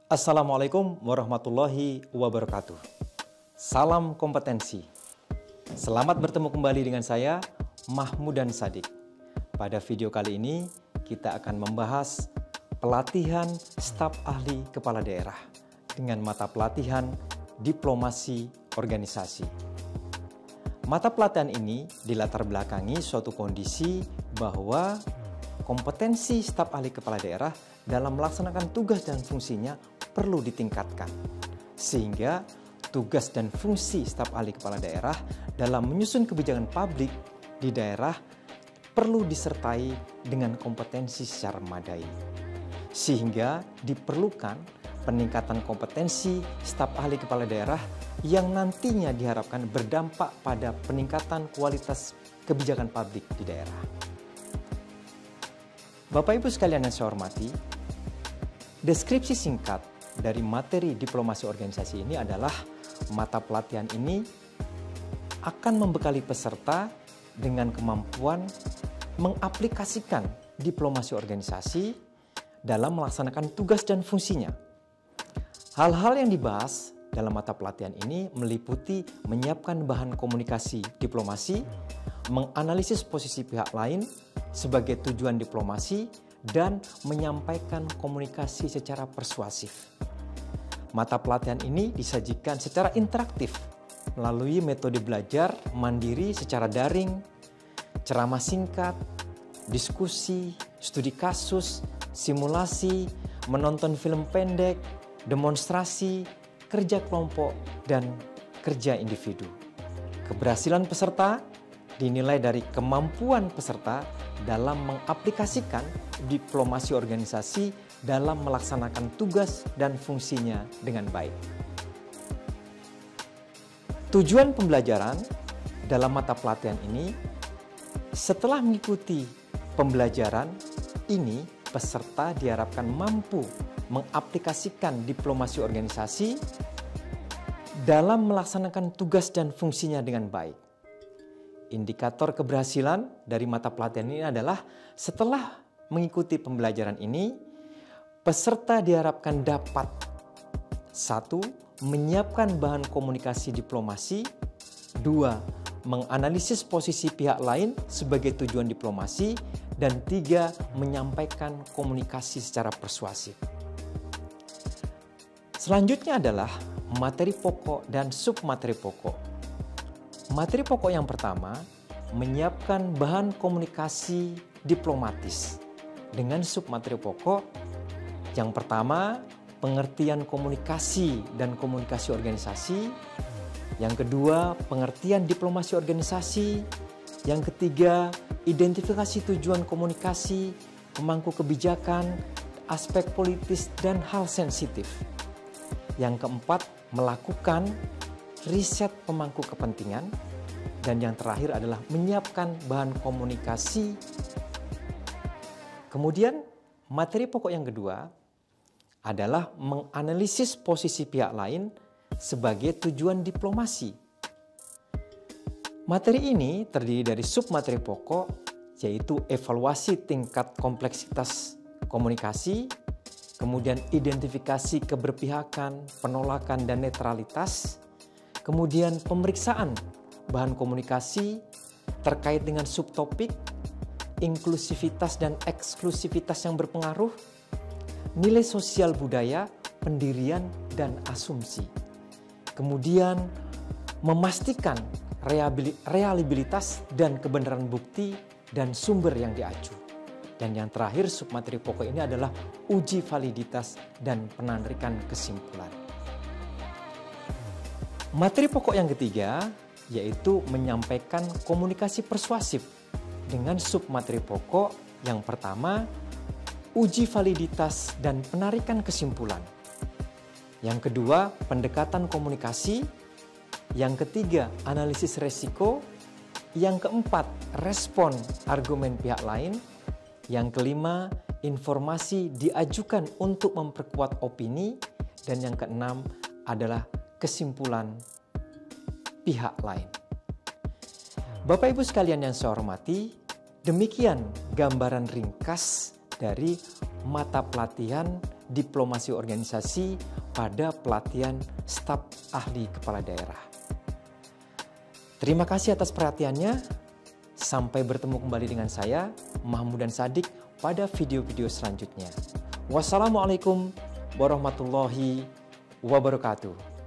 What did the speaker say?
Assalamualaikum warahmatullahi wabarakatuh. Salam kompetensi. Selamat bertemu kembali dengan saya, Mahmudan Sadik. Pada video kali ini, kita akan membahas pelatihan staf ahli kepala daerah dengan mata pelatihan diplomasi organisasi. Mata pelatihan ini dilatar belakangi suatu kondisi bahwa kompetensi staf ahli kepala daerah dalam melaksanakan tugas dan fungsinya perlu ditingkatkan. Sehingga tugas dan fungsi staf ahli kepala daerah dalam menyusun kebijakan publik di daerah perlu disertai dengan kompetensi secara memadai. Sehingga diperlukan peningkatan kompetensi staf ahli kepala daerah yang nantinya diharapkan berdampak pada peningkatan kualitas kebijakan publik di daerah. Bapak Ibu sekalian yang saya hormati, deskripsi singkat dari materi diplomasi organisasi ini adalah mata pelatihan ini akan membekali peserta dengan kemampuan mengaplikasikan diplomasi organisasi dalam melaksanakan tugas dan fungsinya. Hal-hal yang dibahas dalam mata pelatihan ini meliputi menyiapkan bahan komunikasi diplomasi, menganalisis posisi pihak lain sebagai tujuan diplomasi, dan menyampaikan komunikasi secara persuasif. Mata pelatihan ini disajikan secara interaktif melalui metode belajar mandiri secara daring, ceramah singkat, diskusi, studi kasus, simulasi, menonton film pendek, demonstrasi, kerja kelompok, dan kerja individu. Keberhasilan peserta dinilai dari kemampuan peserta dalam mengaplikasikan diplomasi organisasi dalam melaksanakan tugas dan fungsinya dengan baik. Tujuan pembelajaran dalam mata pelatihan ini, setelah mengikuti pembelajaran ini, peserta diharapkan mampu mengaplikasikan diplomasi organisasi dalam melaksanakan tugas dan fungsinya dengan baik. Indikator keberhasilan dari mata pelatihan ini adalah setelah mengikuti pembelajaran ini, peserta diharapkan dapat 1. Menyiapkan bahan komunikasi diplomasi, 2. Menganalisis posisi pihak lain sebagai tujuan diplomasi, dan 3. Menyampaikan komunikasi secara persuasif. Selanjutnya adalah materi pokok dan submateri pokok. Materi pokok yang pertama, menyiapkan bahan komunikasi diplomatis dengan submateri pokok. Yang pertama, pengertian komunikasi dan komunikasi organisasi. Yang kedua, pengertian diplomasi organisasi. Yang ketiga, identifikasi tujuan komunikasi, pemangku kebijakan, aspek politis, dan hal sensitif. Yang keempat, melakukan riset pemangku kepentingan. Dan yang terakhir adalah menyiapkan bahan komunikasi. Kemudian materi pokok yang kedua adalah menganalisis posisi pihak lain sebagai tujuan diplomasi. Materi ini terdiri dari submateri pokok, yaitu evaluasi tingkat kompleksitas komunikasi, kemudian identifikasi keberpihakan, penolakan, dan netralitas, kemudian pemeriksaan bahan komunikasi terkait dengan subtopik, inklusivitas dan eksklusivitas yang berpengaruh, nilai sosial budaya, pendirian, dan asumsi. Kemudian memastikan reliabilitas dan kebenaran bukti dan sumber yang diacu. Dan yang terakhir, submateri pokok ini adalah uji validitas dan penarikan kesimpulan. Materi pokok yang ketiga yaitu menyampaikan komunikasi persuasif dengan submateri pokok yang pertama, uji validitas dan penarikan kesimpulan. Yang kedua, pendekatan komunikasi. Yang ketiga, analisis resiko. Yang keempat, respon argumen pihak lain. Yang kelima, informasi diajukan untuk memperkuat opini. Dan yang keenam adalah kesimpulan pihak lain. Bapak Ibu sekalian yang saya hormati, demikian gambaran ringkas dari mata pelatihan diplomasi organisasi pada pelatihan staf ahli kepala daerah. Terima kasih atas perhatiannya. Sampai bertemu kembali dengan saya, Mahmudan Shadiq, pada video-video selanjutnya. Wassalamualaikum warahmatullahi wabarakatuh.